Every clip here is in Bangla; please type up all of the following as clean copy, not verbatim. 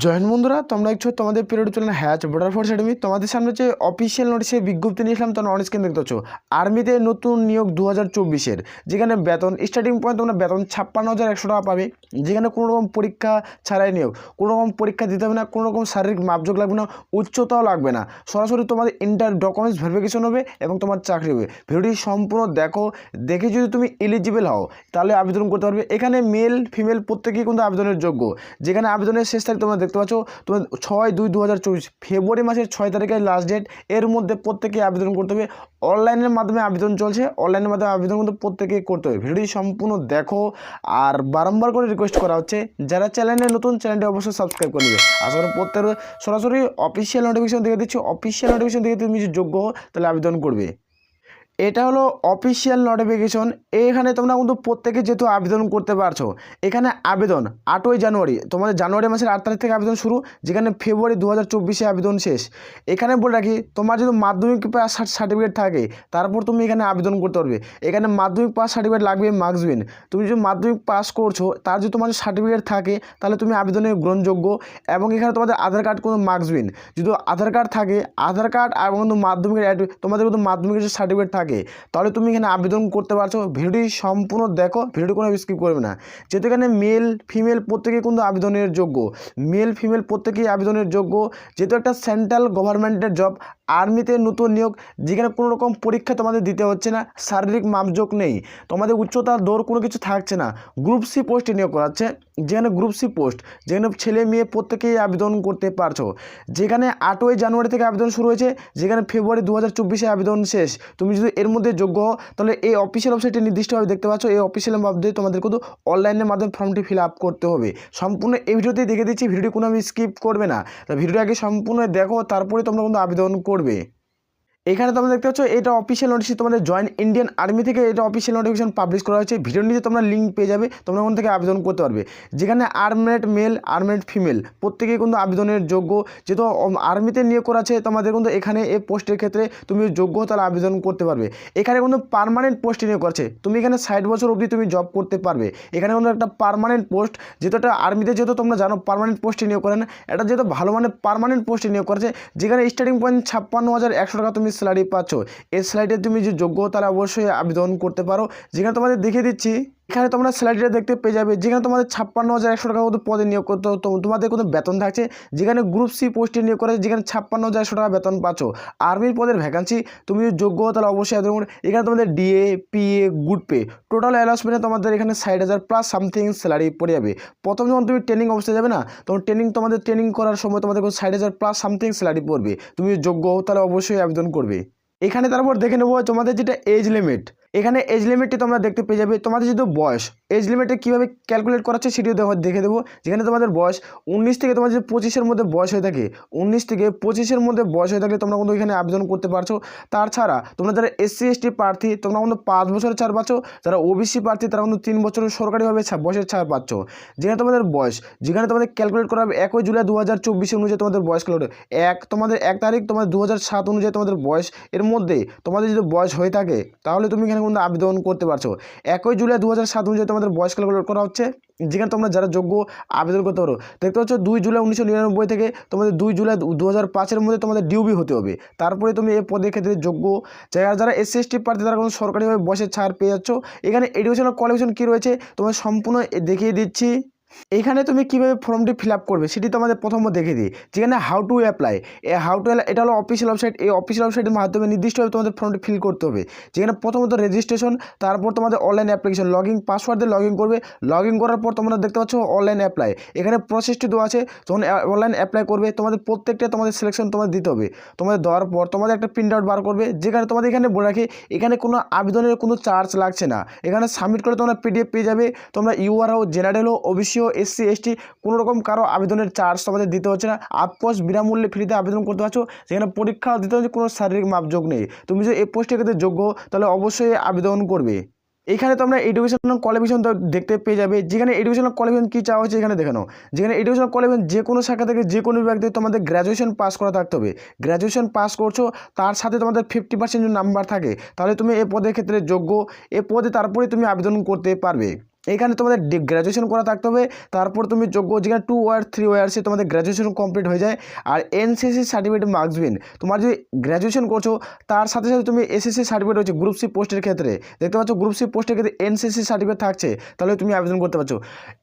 জয়েন বন্ধুরা, তোমরা দেখছো তোমাদের পিরিয়ড চ্যানেল হ্যাচ বর্ডার ফোর্স একাডেমি। তোমাদের সামনে যে অফিসিয়াল নোটিশের বিজ্ঞপ্তি নিয়ে এসলাম, তোমরা অন স্ক্রিন দেখতে পাচ্ছ আর্মিতে নতুন নিয়োগ 2024-এর, যেখানে বেতন স্টার্টিং পয়েন্ট তোমরা বেতন 56,100 টাকা পাবে, যেখানে কোনো রকম পরীক্ষা ছাড়াই নিয়োগ, কোনো রকম পরীক্ষা দিতে হবে না, কোনো রকম শারীরিক মাপযোগ লাগবে না, উচ্চতাও লাগবে না, সরাসরি তোমাদের ইন্টার ডকুমেন্টস ভেরিফিকেশন হবে এবং তোমার চাকরি হবে। ভিডিওটি সম্পূর্ণ দেখো, দেখে যদি তুমি এলিজিবল হও তাহলে আবেদন করতে পারবে। এখানে মেল ফিমেল প্রত্যেকেই কিন্তু আবেদনের যোগ্য, যেখানে আবেদনের শেষ তারিখ তোমরা দেখতে পাচ্ছ তোমার 6/2/2024 ফেব্রুয়ারি মাসের 6 তারিখের লাস্ট ডেট। এর মধ্যে প্রত্যেকে আবেদন করতে হবে। অনলাইনের মাধ্যমে আবেদন চলছে, অনলাইনের মাধ্যমে আবেদন কিন্তু প্রত্যেকেই করতে হবে। ভিডিওটি সম্পূর্ণ দেখো, আর বারংবার করে রিকোয়েস্ট করা হচ্ছে যারা চ্যানেলে নতুন, চ্যানেলটি অবশ্যই সাবস্ক্রাইব করে নেবে। আশা করি প্রত্যেক সরাসরি অফিসিয়াল নোটিফিকেশন দেখে দিচ্ছি, অফিসিয়াল নোটিফিকেশন দেখে তুমি যদি যোগ্য হও তাহলে আবেদন করবে। এটা হলো অফিসিয়াল নোটিফিকেশন। এখানে তোমরা কিন্তু প্রত্যেকে যেহেতু আবেদন করতে পারছো। এখানে আবেদন 8ই জানুয়ারি, তোমাদের জানুয়ারি মাসের 8 তারিখ থেকে আবেদন শুরু, যেখানে ফেব্রুয়ারি 2024-এ আবেদন শেষ। এখানে বলে রাখি, তোমার যদি মাধ্যমিক পাস সার্টিফিকেট থাকে তারপর তুমি এখানে আবেদন করতে পারবে। এখানে মাধ্যমিক পাস সার্টিফিকেট লাগবে, মার্কসবিন। তুমি যদি মাধ্যমিক পাস করছো, তার যদি তোমার সার্টিফিকেট থাকে তাহলে তুমি আবেদনে গ্রহণযোগ্য। এবং এখানে তোমাদের আধার কার্ড কোনো মার্কসবিন, যদি আধার কার্ড থাকে, আধার কার্ড এবং কিন্তু মাধ্যমিকের তোমাদের কিন্তু মাধ্যমিকের সার্টিফিকেট থাকে তাহলে তুমি এখানে আবেদন করতে পারছো। ভিডিওটি সম্পূর্ণ দেখো, ভিডিওটি কোনো স্কিপ করবে না, যেহেতু এখানে মেল ফিমেল প্রত্যেকেই কিন্তু আবেদনের যোগ্য, মেল ফিমেল প্রত্যেকেই আবেদনের যোগ্য। যেহেতু একটা সেন্ট্রাল গভর্নমেন্টের জব, আর্মিতে নতুন নিয়োগ, যেখানে কোনো রকম পরীক্ষা তোমাদের দিতে হচ্ছে না, শারীরিক মাপযোগ নেই, তোমাদের উচ্চতা দৌড় কোনো কিছু থাকছে না। গ্রুপ সি পোস্টে নিয়োগ করাচ্ছে, যেখানে গ্রুপ সি পোস্ট, যেখানে ছেলে মেয়ে প্রত্যেকেই আবেদন করতে পারছো। যেখানে 8ই জানুয়ারি থেকে আবেদন শুরু হয়েছে, যেখানে ফেব্রুয়ারি 2024-এ আবেদন শেষ। তুমি যদি এর মধ্যে যোগ্য হও তাহলে এই অফিসিয়াল ওয়েবসাইটে নির্দিষ্টভাবে দেখতে পাচ্ছ, এই অফিসিয়াল মাধ্যমে তোমাদের কিন্তু অনলাইনের মাধ্যমে ফর্মটি ফিল আপ করতে হবে। সম্পূর্ণ এই ভিডিওতেই দেখে দিচ্ছি, ভিডিওটি কোনো আমি স্কিপ করবে না। তা ভিডিওটি আগে সম্পূর্ণ দেখো, তারপরে তোমরা কিন্তু আবেদন করবে। এখানে তোমরা দেখতে পাচ্ছ এটা অফিসিয়াল নোটিশ, তোমাদের জয়েন ইন্ডিয়ান আর্মি থেকে এটা অফিসিয়াল নোটিফিকেশন পাবলিশ করা হয়েছে। ভিডিওর নিচে তোমরা লিঙ্ক পেয়ে যাবে, তোমরা ওখান থেকে আবেদন করতে পারবে। যেখানে আর্মেড মেল আর্মেড ফিমেল প্রত্যেকেই কিন্তু আবেদনের যোগ্য। যেহেতু আর্মিতে নিয়োগ করা আছে তোমাদের কিন্তু এখানে এই পোস্টের ক্ষেত্রে তুমি যোগ্য তাহলে আবেদন করতে পারবে। এখানে কিন্তু পার্মানেন্ট পোস্টে নিয়োগ করছে, তুমি এখানে 60 বছর অবধি তুমি জব করতে পারবে। এখানে কিন্তু একটা পার্মানেন্ট পোস্ট, যেহেতু একটা আর্মিতে যেহেতু তোমরা জানো পার্মানেন্ট পোস্টে নিয়োগ করে না, এটা যেহেতু ভালো মানে পার্মানেন্ট পোস্টে নিয়োগ করেছে, যেখানে স্টার্টিং পয়েন্ট 56,100 টাকা তুমি স্যালারি পাচ্ছ। এই স্যালারিতে তুমি যে যোগ্য তাহলে অবশ্যই আবেদন করতে পারো। যেখানে তোমাদের দেখিয়ে দিচ্ছি, এখানে তোমরা স্যালারিটা দেখতে পেয়ে যাবে, যেখানে তোমাদের 56,100 টাকা মতো পদে নিয়োগ করতে, তোমাদের কোনো বেতন থাকছে। যেখানে গ্রুপ সি পোস্টে নিয়োগ করেছে, যেখানে 56,100 টাকা বেতন পাচ্ছ। আর্মির পদের ভ্যাকান্সি, তুমি যোগ্য তাহলে অবশ্যই আবেদন করো। এখানে তোমাদের DA PA good pay total অ্যালাউন্সমেন্টে তোমাদের এখানে 60,000 প্লাস সামথিং স্যালারি পড়ে যাবে। প্রথম যখন তুমি ট্রেনিং অবস্থায় যাবে না, তখন তোমাদের ট্রেনিং করার সময় তোমাদের 60,000 প্লাস সামথিং স্যালারি পড়বে। তুমি যোগ্য তাহলে অবশ্যই আবেদন করবে। এখানে তারপর দেখে নেবো তোমাদের যেটা এজ লিমিট। এখানে এজ লিমিটটি তোমরা দেখতে পেয়ে যাবে, তোমাদের যেহেতু বয়স, এজ লিমিটে কীভাবে ক্যালকুলেট করা হচ্ছে সেটিও দেখে দেবো। যেখানে তোমাদের বয়স 19 থেকে তোমাদের যদি 25-এর মধ্যে বয়স হয়ে থাকে, 19 থেকে 25-এর মধ্যে বয়স হয়ে থাকলে তোমরা কিন্তু এখানে আবেদন করতে পারছো। তাছাড়া তোমরা যারা SC ST প্রার্থী তোমরা কিন্তু 5 বছরের ছাড় পাচ্ছ, যারা OBC প্রার্থী তারা কিন্তু 3 বছরের সরকারিভাবে বয়সের ছাড় পাচ্ছ। যেখানে তোমাদের বয়স, যেখানে তোমাদের ক্যালকুলেট করা হবে 1 জুলাই 2024 অনুযায়ী তোমাদের বয়স ক্যালকুলেট, তোমাদের 1 তারিখ তোমাদের 2007 অনুযায়ী তোমাদের বয়স, এর মধ্যে তোমাদের যদি বয়স হয়ে থাকে তাহলে তুমি এখানে কিন্তু আবেদন করতে পারছো। 1 জুলাই 2007 অনুযায়ী তোমাদের বয়স ক্যালকুলেট করা হচ্ছে, যেখানে তোমরা যারা যোগ্য আবেদন করতে পারো। দেখতে পাচ্ছ 2 জুলাই 1999 থেকে তোমাদের 2 জুলাই 2005-এর মধ্যে তোমাদের ডিউবি হতে হবে, তারপরে তুমি এই পদের ক্ষেত্রে যোগ্য। যারা SC ST প্রার্থী তারা কিন্তু সরকারিভাবে বয়সের ছাড় পেয়ে যাচ্ছ। এখানে এডুকেশনাল কোয়ালিফিকেশন কী রয়েছে তোমার সম্পূর্ণ দেখিয়ে দিচ্ছি। এইখানে তুমি কীভাবে ফর্মটি ফিল আপ করবে সেটি তোমাদের প্রথমত দেখে দিই। যেখানে হাউ টু অ্যাপ্লাই, এটা হলো অফিসিয়াল ওয়েবসাইট। এই অফিসিয়াল ওয়েবসাইটের মাধ্যমে নির্দিষ্টভাবে তোমাদের ফর্মটি ফিল করতে হবে। যেখানে প্রথমত রেজিস্ট্রেশন, তারপর তোমাদের অনলাইন অ্যাপ্লিকেশন, পাসওয়ার্ড দিয়ে লগ করবে। লগ করার পর তোমরা দেখতে পাচ্ছ অনলাইন অ্যাপ্লাই, এখানে প্রসেসটি দেওয়া আছে। যখন অনলাইন অ্যাপ্লাই করবে তোমাদের প্রত্যেকটা তোমাদের সিলেকশন তোমাদের দিতে হবে। তোমাদের দেওয়ার পর তোমাদের একটা প্রিন্ট আউট বার করবে, যেখানে তোমাদের এখানে বলে রাখি এখানে কোনো আবেদনের কোনো চার্জ লাগছে না। এখানে সাবমিট করে তোমরা PDF পেয়ে যাবে। তোমরা UR হও, জেনারেল হও, OBC হও, SC ST কোনো রকম কারো আবেদনের চার্জ তোমাদের দিতে হচ্ছে না। আপকোর্স বিনামূল্যে ফ্রিতে আবেদন করতে পারছো। যেখানে পরীক্ষা দিতে হচ্ছে, কোনো শারীরিক মাপযোগ নেই। তুমি যদি এই পোস্টের ক্ষেত্রে যোগ্য তাহলে অবশ্যই আবেদন করবে। এখানে তোমরা এডুকেশনাল কোয়ালিফিকেশন দেখতে পেয়ে যাবে। যেখানে এডুকেশনাল কোয়ালিফিকেশন কী চাওয়া হচ্ছে এখানে দেখে নাও। যেখানে এডুকেশনাল কোয়ালিফিকেশন যে কোনো শাখা থেকে যে কোনো বিভাগ থেকে তোমাদের গ্র্যাজুয়েশন পাস করা থাকতে হবে। গ্র্যাজুয়েশন পাস করছো, তার সাথে তোমাদের 50% যদি নাম্বার থাকে তাহলে তুমি এই পদের ক্ষেত্রে যোগ্য। এ পদে তারপরে তুমি আবেদন করতে পারবে। এখানে তোমাদের গ্র্যাজুয়েশন করা থাকতে হবে, তারপর তুমি যোগ্য, যেখানে 2 ওয়ার 3 ওয়ার্সে তোমাদের গ্র্যাজুয়েশন কমপ্লিট হয়ে যায়। আর এনসিসি সার্টিফিকেট মার্কস বিন, তোমার যদি গ্র্যাজুয়েশন করছো তার সাথে সাথে তুমি এসএসসি সার্টিফিকেট রয়েছে গ্রুপ সি পোস্টের ক্ষেত্রে, দেখতে পাচ্ছ গ্রুপ সি পোস্টের ক্ষেত্রে এনসিসি সার্টিফিকেট থাকছে, তাহলে তুমি আবেদন করতে পারছো।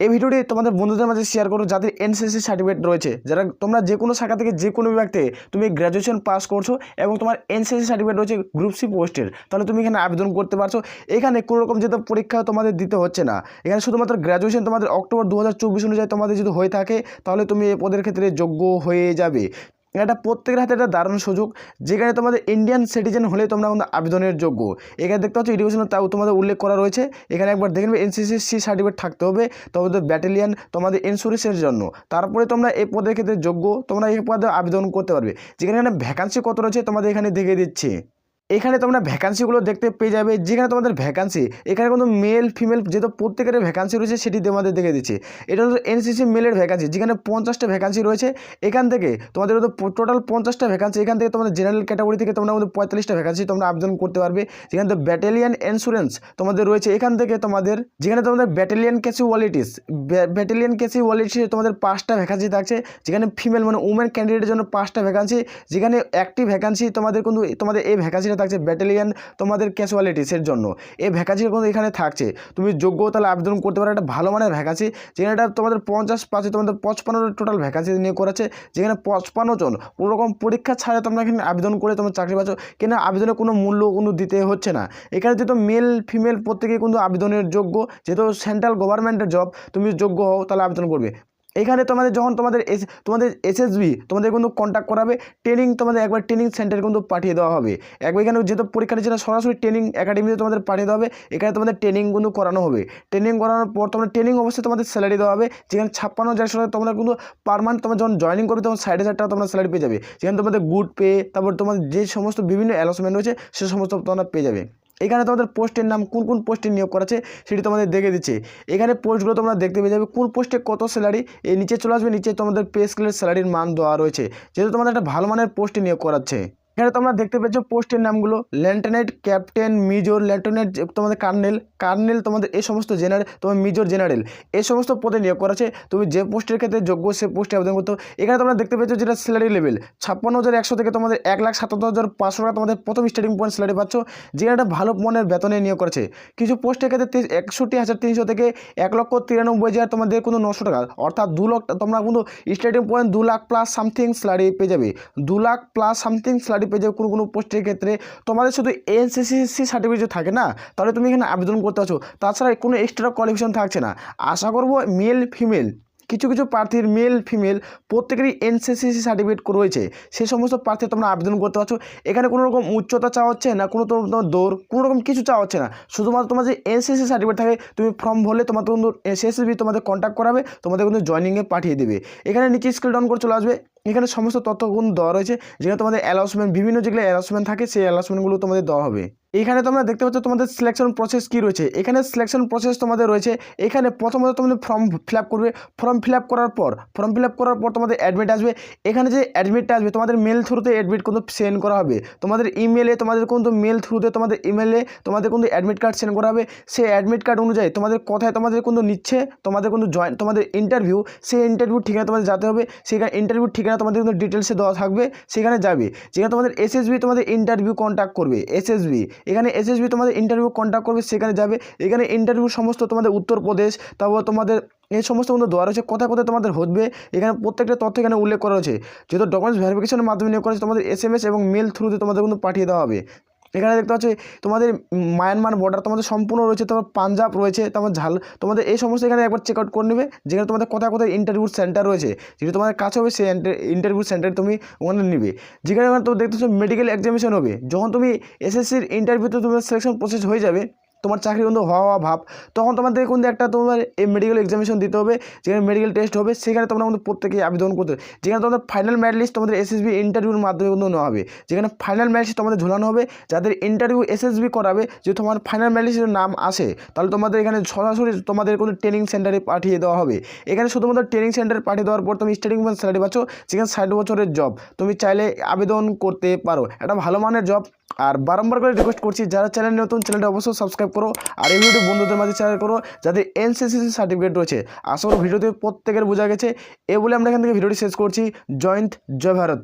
এই ভিডিওটি তোমাদের বন্ধুদের মাঝে শেয়ার করো যাদের এনসিসি সার্টিফিকেট রয়েছে, যারা তোমরা যে কোনো শাখা থেকে যে কোনো বিভাগ থেকে তুমি গ্র্যাজুয়েশন পাস করছো এবং তোমার এনসিসি সার্টিফিকেট রয়েছে গ্রুপ সি পোস্টের, তাহলে তুমি এখানে আবেদন করতে পারছো। এখানে কোনো রকম যেহেতু পরীক্ষা তোমাদের দিতে হচ্ছে না, এখানে শুধুমাত্র গ্র্যাজুয়েশন তোমাদের অক্টোবর 2024 অনুযায়ী তোমাদের যদি হয়ে থাকে তাহলে তুমি এই পদের ক্ষেত্রে যোগ্য হয়ে যাবে। এটা প্রত্যেকের হাতে একটা দারুণ সুযোগ, যেখানে তোমাদের ইন্ডিয়ান সিটিজেন হলে তোমরা কিন্তু আবেদনের যোগ্য। এখানে দেখতে পাচ্ছ এডুকেশন তাও তোমাদের উল্লেখ করা রয়েছে, এখানে একবার দেখে নেবে এনসিসি সার্টিফিকেট থাকতে হবে তোমাদের ব্যাটালিয়ান, তোমাদের ইন্স্যুরেন্সের জন্য, তারপরে তোমরা এই পদের ক্ষেত্রে যোগ্য, তোমরা এই পদে আবেদন করতে পারবে। যেখানে ভ্যাকান্সি কত রয়েছে তোমাদের এখানে দেখিয়ে দিচ্ছি। এখানে তোমরা ভ্যাকান্সিগুলো দেখতে পেয়ে যাবে, যেখানে তোমাদের ভ্যাকান্সি এখানে কিন্তু মেল ফিমেল যেহেতু প্রত্যেকের ভ্যাকান্সি রয়েছে সেটি তোমাদের দেখে দিচ্ছি। এটা হলো এনসিসি মেলের ভ্যাকান্সি, যেখানে 50টা ভ্যাকান্সি রয়েছে। এখান থেকে তোমাদের টোটাল 50টা ভ্যাকান্সি, এখান থেকে তোমাদের জেনারেল ক্যাটাগরি থেকে তোমরা কিন্তু 45টা ভ্যাকান্সি তোমরা আবেদন করতে পারবে। যেখানে তো ব্যাটালিয়ান ইন্স্যুরেন্স তোমাদের রয়েছে, এখান থেকে তোমাদের যেখানে তোমাদের ব্যাটালিয়ান ক্যাসুয়ালিটিস তোমাদের 5টা ভ্যাকান্সি থাকছে, যেখানে ফিমেল মানে উমেন ক্যান্ডিডেটের জন্য 5টা ভ্যাকান্সি, যেখানে একটি ভ্যাকান্সি তোমাদের কিন্তু তোমাদের এই ভ্যাকান্সিটা থাকছে ব্যাটালিয়ান তোমাদের ক্যাসুয়ালিটিসের জন্য। এই ভ্যাকান্সি কিন্তু এখানে থাকছে, তুমি যোগ্য তাহলে আবেদন করতে পারো। একটা ভালো মানের ভ্যাকান্সি, যেখানে এটা তোমাদের 50 পাশে তোমাদের 55টা টোটাল ভ্যাকান্সি নিয়ে করেছে, যেখানে 55 জন কোনো রকম পরীক্ষা ছাড়া তোমরা এখানে আবেদন করে তোমার চাকরি পাচ্ছ। কেন আবেদনের কোনো মূল্য কিন্তু দিতে হচ্ছে না। এখানে যেহেতু মেল ফিমেল প্রত্যেকে কিন্তু আবেদনের যোগ্য, যেহেতু সেন্ট্রাল গভর্নমেন্টের জব, তুমি যোগ্য হও তাহলে আবেদন করবে। এখানে তোমাদের যখন তোমাদের এসএসবি তোমাদের কিন্তু কন্ট্যাক্ট করাবে, ট্রেনিং তোমাদের একবার ট্রেনিং সেন্টারে কিন্তু পাঠিয়ে দেওয়া হবে। একবার এখানে যেহেতু পরীক্ষা নিচ্ছে না, সরাসরি ট্রেনিং একাডেমিতে তোমাদের পাঠিয়ে দেওয়া হবে। এখানে তোমাদের ট্রেনিং কিন্তু করানো হবে। ট্রেনিং করানোর পর তোমাদের ট্রেনিং অবশ্যই তোমাদের স্যালারি দেওয়া হবে, যেখানে 56,000 টাকা তোমরা কিন্তু পার মান্থ তোমরা যখন জয়েনিং করবে তখন 60,000 টাকা তোমরা স্যালারি পেয়ে যাবে। যেখানে তোমাদের গুড পে, তারপর তোমাদের যে সমস্ত বিভিন্ন অ্যালাউন্সমেন্ট রয়েছে সে সমস্ত তোমরা পেয়ে যাবে। এখানে তোমাদের পোস্টের নাম, কোন কোন পোস্টে নিয়োগ করা আছে সেটি তোমাদের দেখে দিচ্ছে। এখানে পোস্টগুলো তোমরা দেখতে পেয়ে যাবে, কোন পোস্টে কত স্যালারি, এই নিচে চলে আসবে, নিচে তোমাদের পে স্কেলের স্যালারির মান দেওয়া রয়েছে, যেহেতু তোমাদের একটা ভালো মানের পোস্টে নিয়োগ করাচ্ছে। এখানে তোমরা দেখতে পেয়েছ পোস্টের নামগুলো, লেফটেন্যান্ট, ক্যাপ্টেন, মেজর, লেফটেন্যান্ট, তোমাদের কার্নেল তোমাদের এই সমস্ত জেনারেল, তোমার মেজর, জেনারেল এই সমস্ত পদে নিয়োগ করা আছে। তুমি যে পোস্টের ক্ষেত্রে যোগ্য সে পোস্টে আবেদন করতে হবে। এখানে তোমরা দেখতে পেয়েছো যেটা স্যালারি লেভেল 56,100 থেকে তোমাদের 1,77,500 টাকা তোমাদের প্রথম স্টার্টিং পয়েন্ট স্যালারি পাচ্ছ, যেখানে একটা ভালো মানের বেতনে নিয়োগ করেছে। কিছু পোস্টের ক্ষেত্রে 61,300 থেকে 1,93,000 তোমাদের কোনো 900 টাকা, অর্থাৎ 2 লাখ তোমরা কিন্তু starting point 2 lakh plus something salary পেয়ে যাবে। 2 লাখ প্লাস সামথিং স্যালারি পেয়ে যাবে কোনো পোস্টের ক্ষেত্রে। তোমাদের শুধু এনসিসি সার্টিফিকেট থাকে না, তাহলে তুমি এখানে আবেদন করতে পারছো। তাছাড়া কোনো এক্সট্রা কোয়ালিফিকেশন থাকছে না। আশা করবো মেল ফিমেল কিছু প্রার্থীর মেল ফিমেল প্রত্যেকেরই এনসিসি সার্টিফিকেট রয়েছে, সেই সমস্ত প্রার্থী তোমরা আবেদন করতে পারছো। এখানে কোনো রকম উচ্চতা চাওয়া হচ্ছে না, কোনো তোমার দৌড় কোনো রকম কিছু চাওয়া হচ্ছে না। শুধুমাত্র তোমার যে এনসিসি সার্টিফিকেট থাকে, তুমি ফর্ম ভরলে তোমার কিন্তু এসএসবি তোমাদের কন্ট্যাক্ট করাবে, তোমাদের কিন্তু জয়েনিংয়ে পাঠিয়ে দেবে। এখানে নিচে স্ক্রল ডাউন করে চলে আসবে, এখানে সমস্ত তথ্যগুলো দেওয়া রয়েছে, যেখানে তোমাদের অ্যালাউন্সমেন্ট বিভিন্ন যেগুলো অ্যালাউন্সমেন্ট থাকে সেই অ্যালাউন্সমেন্টগুলো তোমাদের দেওয়া হবে। এখানে তোমরা দেখতে পাচ্ছ তোমাদের সিলেকশন প্রসেস কী রয়েছে। এখানে সিলেকশন প্রসেস তোমাদের রয়েছে, এখানে প্রথমত তোমাদের ফর্ম ফিল আপ করবে। ফর্ম ফিল আপ করার পর তোমাদের অ্যাডমিট আসবে। এখানে যে অ্যাডমিটটা আসবে তোমাদের মেল থ্রুতে অ্যাডমিট কিন্তু সেন্ড করা হবে। তোমাদের ইমেলে তোমাদের কিন্তু মেল থ্রুতে তোমাদের ইমেলে তোমাদের কিন্তু অ্যাডমিট কার্ড সেন্ড করা হবে। সেই অ্যাডমিট কার্ড অনুযায়ী তোমাদের কোথায় তোমাদের কিন্তু নিচ্ছে, তোমাদের কিন্তু তোমাদের ইন্টারভিউ, সেই ইন্টারভিউ ঠিকানা তোমাদের যেতে হবে। সেখানে ইন্টারভিউ ঠিকানা তোমাদের কিন্তু ডিটেলসে দেওয়া থাকবে, সেখানে যাবে। যেখানে তোমাদের এসএসবি তোমাদের ইন্টারভিউ কন্ট্যাক্ট করবে, এখানে এসএসবি তোমাদের ইন্টারভিউ কন্ট্যাক্ট করবে, সেখানে যাবে। এখানে ইন্টারভিউ সমস্ত তোমাদের উত্তরপ্রদেশ, তারপর তোমাদের এই সমস্ত কিন্তু দেওয়া রয়েছে, কোথায় কোথায় তোমাদের হবে। এখানে প্রত্যেকটা তথ্য এখানে উল্লেখ করা রয়েছে। যেহেতু ডকুমেন্টস ভেরিফিকেশনের মাধ্যমে নিয়োগ করেছে, তোমাদের এসএমএস এবং মেল থ্রুতে তোমাদের কিন্তু পাঠিয়ে দেওয়া হবে। এখানে দেখতে পাচ্ছি তোমাদের মায়ানমার বর্ডার তোমাদের সম্পূর্ণ রয়েছে, তারপর পাঞ্জাব রয়েছে, তারপর তোমাদের এই সমস্ত এখানে একবার চেক আউট করে নেবে। যেখানে তোমাদের কোথায় কোথায় ইন্টারভিউ সেন্টার রয়েছে, যেটা তোমাদের কাছে হবে সেই ইন্টারভিউ সেন্টার তুমি ওখানে নেবে। যেখানে তুমি দেখতে পাচ্ছ মেডিকেল এক্সামিনেশন হবে। যখন তুমি এসএসসির ইন্টারভিউতে তোমার সিলেকশন প্রসেস হয়ে যাবে, তোমার চাকরি কিন্তু হওয়া ভাব, তখন তোমাদের কিন্তু একটা তোমার এই মেডিকেল এক্সামিনেশন দিতে হবে, যেখানে মেডিকেল টেস্ট হবে। সেখানে তোমরা কিন্তু প্রত্যেকেই আবেদন করতে হবে। যেখানে তোমাদের ফাইনাল মেরিট লিস্ট তোমাদের এসএসবি ইন্টারভিউর মাধ্যমে কিন্তু নেওয়া হবে। যেখানে ফাইনাল মেরিট লিস্ট তোমাদের ঝোলানো হবে, যাদের ইন্টারভিউ এসএসবি করাবে, যদি তোমার ফাইনাল মেরিট লিস্টের নাম আসে, তাহলে তোমাদের এখানে সরাসরি তোমাদের কোনো ট্রেনিং সেন্টারে পাঠিয়ে দেওয়া হবে। এখানে শুধুমাত্র ট্রেনিং সেন্টারে পাঠিয়ে দেওয়ার পর তুমি স্টার্টিং স্যালারি পাচ্ছ, যেখানে 60 বছরের জব, তুমি চাইলে আবেদন করতে পারো। একটা ভালো মানের জব, আর বারংবার করে রিকোয়েস্ট করছি, যারা চ্যানেল নতুন চ্যানেলটা অবশ্যই সাবস্ক্রাইব করো আর এই ভিডিও বন্ধুদের মাঝে শেয়ার করো যাদের এনসিসি সার্টিফিকেট রয়েছে। আশা করি ভিডিওতে প্রত্যেকের বোঝা গেছে। এ বলে আমরা এখান থেকে ভিডিওটি শেষ করছি। জয় হিন্দ, জয় ভারত।